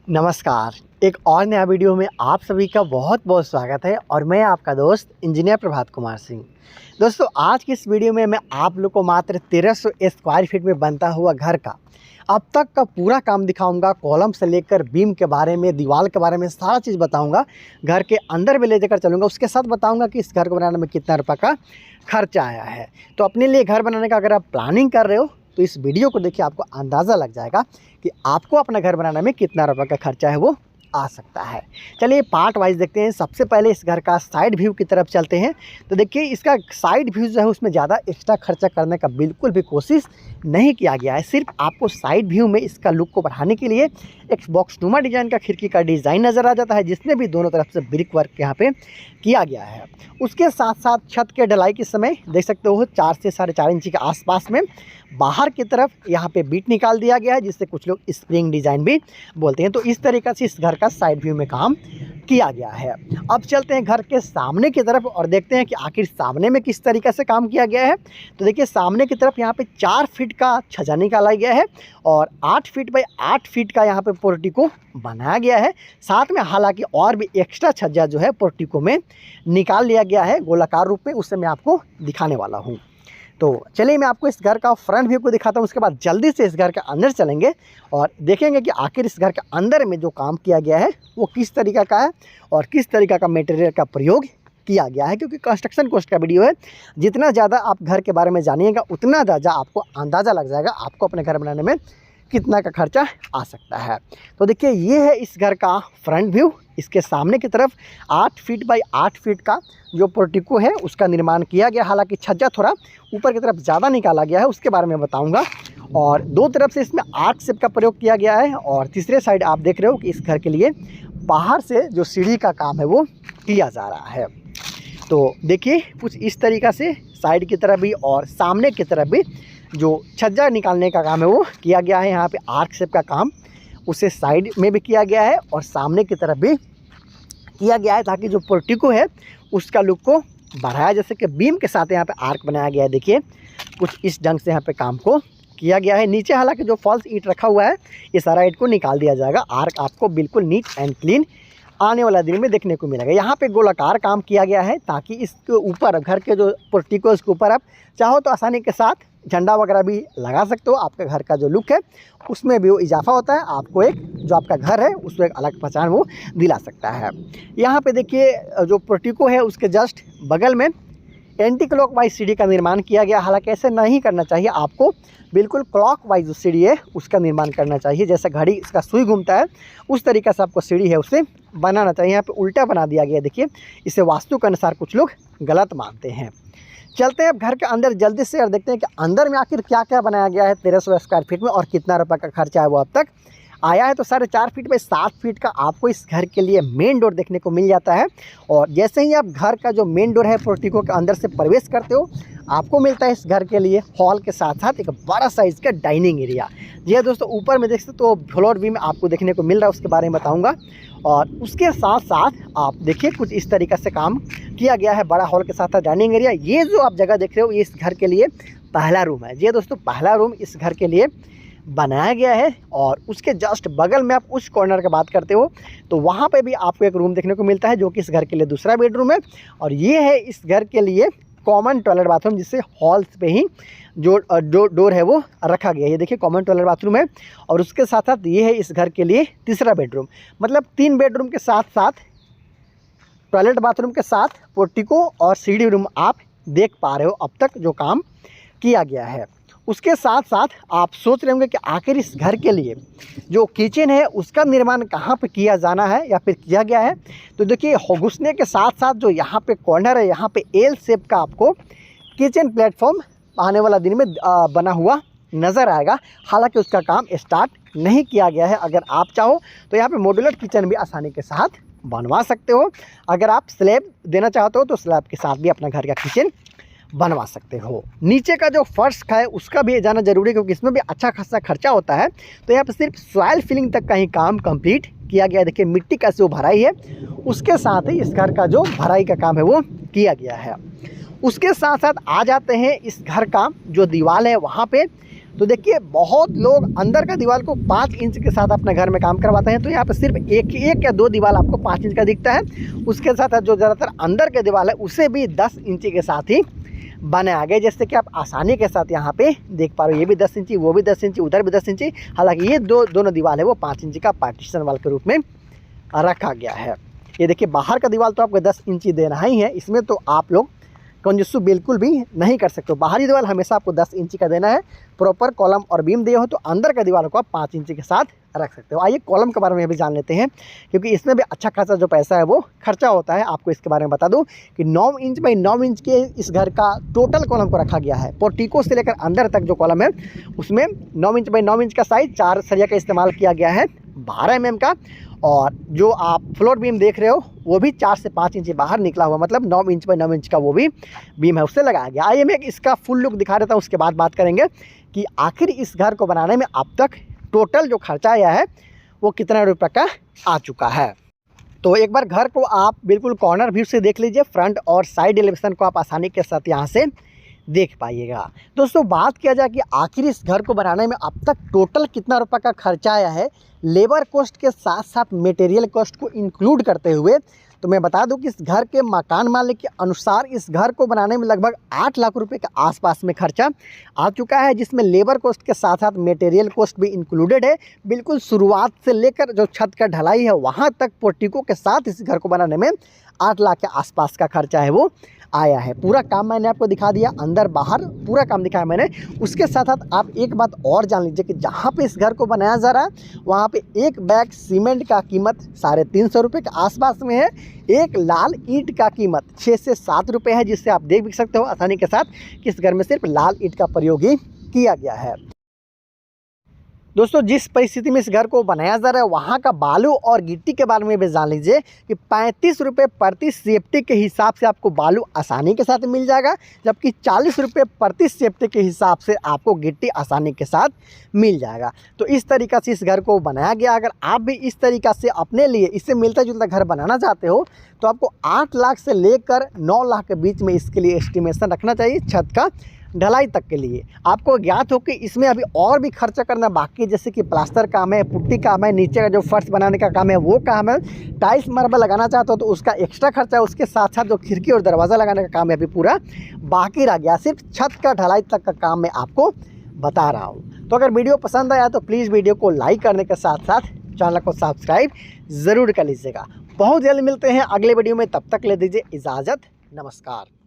नमस्कार। एक और नया वीडियो में आप सभी का बहुत बहुत स्वागत है और मैं आपका दोस्त इंजीनियर प्रभात कुमार सिंह। दोस्तों, आज की इस वीडियो में मैं आप लोग को मात्र 1300 स्क्वायर फीट में बनता हुआ घर का अब तक का पूरा काम दिखाऊंगा। कॉलम से लेकर बीम के बारे में, दीवार के बारे में सारा चीज़ बताऊंगा। घर के अंदर भी ले जाकर चलूँगा। उसके साथ बताऊँगा कि इस घर को बनाने में कितना रुपये का खर्चा आया है। तो अपने लिए घर बनाने का अगर आप प्लानिंग कर रहे हो तो इस वीडियो को देखिए, आपको अंदाज़ा लग जाएगा कि आपको अपना घर बनाने में कितना रुपये का खर्चा है वो आ सकता है। चलिए पार्ट वाइज देखते हैं। सबसे पहले इस घर का साइड व्यू की तरफ चलते हैं। तो देखिए, इसका साइड व्यू जो है उसमें ज़्यादा एक्स्ट्रा खर्चा करने का बिल्कुल भी कोशिश नहीं किया गया है। सिर्फ आपको साइड व्यू में इसका लुक को बढ़ाने के लिए एक बॉक्सनुमा डिज़ाइन का खिड़की का डिज़ाइन नज़र आ जाता है, जिसमें भी दोनों तरफ से ब्रिक वर्क यहाँ पे किया गया है। उसके साथ साथ छत के ढलाई के समय देख सकते हो 4 से 4.5 इंची के आसपास में बाहर की तरफ यहाँ पे बीट निकाल दिया गया है, जिससे कुछ लोग स्प्रिंग डिज़ाइन भी बोलते हैं। तो इस तरीक़े से इस घर का साइड व्यू में काम किया गया है। अब चलते हैं घर के सामने की तरफ और देखते हैं कि आखिर सामने में किस तरीक़े से काम किया गया है। तो देखिए, सामने की तरफ यहाँ पे 4 फीट का छज्जा निकाला गया है और 8 फीट बाई 8 फीट का यहाँ पे पोर्टिको बनाया गया है। साथ में हालांकि और भी एक्स्ट्रा छज्जा जो है पोर्टिको में निकाल लिया गया है गोलाकार रूप में, उससे मैं आपको दिखाने वाला हूँ। तो चलिए मैं आपको इस घर का फ्रंट व्यू को दिखाता हूँ। उसके बाद जल्दी से इस घर के अंदर चलेंगे और देखेंगे कि आखिर इस घर के अंदर में जो काम किया गया है वो किस तरीक़ा का है और किस तरीक़ा का मटेरियल का प्रयोग किया गया है। क्योंकि कंस्ट्रक्शन कॉस्ट का वीडियो है, जितना ज़्यादा आप घर के बारे में जानिएगा उतना ज़्यादा आपको अंदाज़ा लग जाएगा आपको अपने घर बनाने में कितना का खर्चा आ सकता है। तो देखिए, ये है इस घर का फ्रंट व्यू। इसके सामने की तरफ 8 फीट बाई 8 फीट का जो पोर्टिको है उसका निर्माण किया गया। हालांकि छज्जा थोड़ा ऊपर की तरफ ज़्यादा निकाला गया है, उसके बारे में बताऊंगा। और दो तरफ से इसमें आर्क शेप का प्रयोग किया गया है। और तीसरे साइड आप देख रहे हो कि इस घर के लिए बाहर से जो सीढ़ी का काम है वो किया जा रहा है। तो देखिए, कुछ इस तरीक़ा से साइड की तरफ भी और सामने की तरफ भी जो छज्जा निकालने का काम है वो किया गया है। यहाँ पे आर्क शेप का काम उसे साइड में भी किया गया है और सामने की तरफ भी किया गया है, ताकि जो पोर्टिको है उसका लुक को बढ़ाया। जैसे कि बीम के साथ यहाँ पे आर्क बनाया गया है। देखिए, कुछ इस ढंग से यहाँ पे काम को किया गया है। नीचे हालांकि जो फॉल्स ईंट रखा हुआ है ये सारा ईंट को निकाल दिया जाएगा। आर्क आपको बिल्कुल नीट एंड क्लीन आने वाला दिन में देखने को मिलेगा। यहाँ पे गोलाकार काम किया गया है, ताकि इसके ऊपर घर के जो पोर्टिको इसके ऊपर आप चाहो तो आसानी के साथ झंडा वगैरह भी लगा सकते हो। आपके घर का जो लुक है उसमें भी वो इजाफा होता है। आपको एक जो आपका घर है उसको एक अलग पहचान वो दिला सकता है। यहाँ पे देखिए, जो पोर्टिको है उसके जस्ट बगल में एंटी क्लॉक वाइज सीढ़ी का निर्माण किया गया। हालांकि ऐसे नहीं करना चाहिए, आपको बिल्कुल क्लॉक वाइज जो सीढ़ी है उसका निर्माण करना चाहिए। जैसे घड़ी इसका सुई घूमता है उस तरीक़े से आपको सीढ़ी है उसे बनाना चाहिए। यहाँ पे उल्टा बना दिया गया। देखिए, इसे वास्तु के अनुसार कुछ लोग गलत मानते हैं। चलते हैं अब घर के अंदर जल्दी से और देखते हैं कि अंदर में आखिर क्या क्या बनाया गया है 1300 स्क्वायर फीट में और कितना रुपये का खर्चा है वो अब तक आया है। तो 4.5 फीट बाई 7 फीट का आपको इस घर के लिए मेन डोर देखने को मिल जाता है। और जैसे ही आप घर का जो मेन डोर है पोर्टिको के अंदर से प्रवेश करते हो, आपको मिलता है इस घर के लिए हॉल के साथ साथ एक बड़ा साइज़ का डाइनिंग एरिया। जी हाँ दोस्तों, ऊपर में देख सकते तो फ्लोर व्यू में आपको देखने को मिल रहा है, उसके बारे में बताऊँगा। और उसके साथ साथ आप देखिए, कुछ इस तरीक़े से काम किया गया है। बड़ा हॉल के साथ साथ डाइनिंग एरिया। ये जो आप जगह देख रहे हो ये इस घर के लिए पहला रूम है। जी दोस्तों, पहला रूम इस घर के लिए बनाया गया है। और उसके जस्ट बगल में आप उस कॉर्नर की बात करते हो तो वहाँ पे भी आपको एक रूम देखने को मिलता है, जो कि इस घर के लिए दूसरा बेडरूम है। और ये है इस घर के लिए कॉमन टॉयलेट बाथरूम, जिससे हॉल्स पे ही जो डोर है वो रखा गया है। ये देखिए, कॉमन टॉयलेट बाथरूम है। और उसके साथ साथ ये है इस घर के लिए तीसरा बेडरूम। मतलब 3 बेडरूम के साथ साथ टॉयलेट बाथरूम के साथ पोर्टिको और सीढ़ी रूम आप देख पा रहे हो अब तक जो काम किया गया है। उसके साथ साथ आप सोच रहे होंगे कि आखिर इस घर के लिए जो किचन है उसका निर्माण कहाँ पे किया जाना है या फिर किया गया है। तो देखिए, घुसने के साथ साथ जो यहाँ पे कॉर्नर है, यहाँ पे एल शेप का आपको किचन प्लेटफॉर्म आने वाला दिन में बना हुआ नज़र आएगा। हालांकि उसका काम स्टार्ट नहीं किया गया है। अगर आप चाहो तो यहाँ पे मॉड्यूलर किचन भी आसानी के साथ बनवा सकते हो। अगर आप स्लैब देना चाहते हो तो स्लैब के साथ भी अपना घर का किचन बनवा सकते हो। नीचे का जो फर्श है उसका भी जाना जरूरी है, क्योंकि इसमें भी अच्छा खासा खर्चा होता है। तो यहाँ पे सिर्फ सॉइल फिलिंग तक का ही काम कंप्लीट किया गया है। देखिए, मिट्टी का जो भराई है उसके साथ ही इस घर का जो भराई का काम है वो किया गया है। उसके साथ साथ आ जाते हैं इस घर का जो दीवार है, वहाँ पे तो देखिए बहुत लोग अंदर का दीवार को 5 इंच के साथ अपने घर में काम करवाते हैं, तो यहाँ पे सिर्फ एक या 2 दीवार आपको 5 इंच का दिखता है। उसके साथ जो ज़्यादातर अंदर के दीवार है उसे भी 10 इंची के साथ ही बनाया गया, जैसे कि आप आसानी के साथ यहाँ पे देख पा रहे हो। ये भी 10 इंची, वो भी 10 इंची, उधर भी 10 इंची। हालांकि ये दोनों दीवार है वो 5 इंची का पार्टीशन वाल के रूप में रखा गया है। ये देखिए बाहर का दीवार तो आपको 10 इंची देना ही है, इसमें तो आप लोग कंजूसी बिल्कुल भी नहीं कर सकते हो। बाहरी दीवार हमेशा आपको 10 इंची का देना है। प्रॉपर कॉलम और बीम दिए हो तो अंदर का दीवार को आप 5 इंची के साथ रख सकते हो। आइए कॉलम के बारे में भी जान लेते हैं, क्योंकि इसमें भी अच्छा खासा जो पैसा है वो खर्चा होता है। आपको इसके बारे में बता दूं कि 9 इंच बाई 9 इंच के इस घर का टोटल कॉलम को रखा गया है। पोर्टिको से लेकर अंदर तक जो कॉलम है उसमें 9 इंच बाई 9 इंच का साइज 4 सरिया का इस्तेमाल किया गया है, 12 mm का। और जो आप फ्लोर बीम देख रहे हो वो भी 4 से 5 इंच बाहर निकला हुआ, मतलब 9 इंच बाई 9 इंच का वो भी बीम है, उससे लगाया गया। आइए मैं इसका फुल लुक दिखा देता हूँ, उसके बाद बात करेंगे कि आखिर इस घर को बनाने में अब तक टोटल जो खर्चा आया है वो कितना रुपये का आ चुका है। तो एक बार घर को आप बिल्कुल कॉर्नर व्यू से देख लीजिए। फ्रंट और साइड एलिवेशन को आप आसानी के साथ यहाँ से देख पाइएगा। दोस्तों बात किया जाए कि आखिर इस घर को बनाने में अब तक टोटल कितना रुपए का खर्चा आया है, लेबर कॉस्ट के साथ साथ मटेरियल कॉस्ट को इंक्लूड करते हुए, तो मैं बता दूं कि इस घर के मकान मालिक के अनुसार इस घर को बनाने में लगभग 8 लाख रुपए के आसपास में खर्चा आ चुका है, जिसमें लेबर कॉस्ट के साथ साथ मटेरियल कॉस्ट भी इंक्लूडेड है। बिल्कुल शुरुआत से लेकर जो छत का ढलाई है वहाँ तक पोर्टिको के साथ इस घर को बनाने में 8 लाख के आसपास का खर्चा है वो आया है। पूरा काम मैंने आपको दिखा दिया, अंदर बाहर पूरा काम दिखाया मैंने। उसके साथ साथ आप एक बात और जान लीजिए कि जहाँ पे इस घर को बनाया जा रहा है वहाँ पे एक बैग सीमेंट का कीमत 350 रुपये के आसपास में है। एक लाल ईंट का कीमत 6 से 7 रुपये है, जिससे आप देख भी सकते हो आसानी के साथ कि इस घर में सिर्फ लाल ईंट का प्रयोग ही किया गया है। दोस्तों जिस परिस्थिति में इस घर को बनाया जा रहा है वहाँ का बालू और गिट्टी के बारे में भी जान लीजिए कि 35 रुपये प्रति सेफ्टी के हिसाब से आपको बालू आसानी के साथ मिल जाएगा, जबकि 40 रुपये प्रति सेफ्टी के हिसाब से आपको गिट्टी आसानी के साथ मिल जाएगा। तो इस तरीक़ा से इस घर को बनाया गया। अगर आप भी इस तरीक़ा से अपने लिए इससे मिलता जुलता घर बनाना चाहते हो तो आपको 8 लाख से लेकर 9 लाख के बीच में इसके लिए एस्टिमेशन रखना चाहिए छत का ढलाई तक के लिए। आपको ज्ञात हो कि इसमें अभी और भी खर्चा करना बाकी है, जैसे कि प्लास्टर काम है, पुट्टी काम है, नीचे का जो फर्श बनाने का काम है वो काम है, टाइल्स मार्बल लगाना चाहते हो तो उसका एक्स्ट्रा खर्चा है। उसके साथ साथ जो खिड़की और दरवाज़ा लगाने का काम है अभी पूरा बाकी रह गया, सिर्फ छत का ढलाई तक का काम मैं आपको बता रहा हूँ। तो अगर वीडियो पसंद आया तो प्लीज़ वीडियो को लाइक करने के साथ साथ चैनल को सब्सक्राइब ज़रूर कर लीजिएगा। बहुत जल्द मिलते हैं अगले वीडियो में, तब तक ले दीजिए इजाज़त, नमस्कार।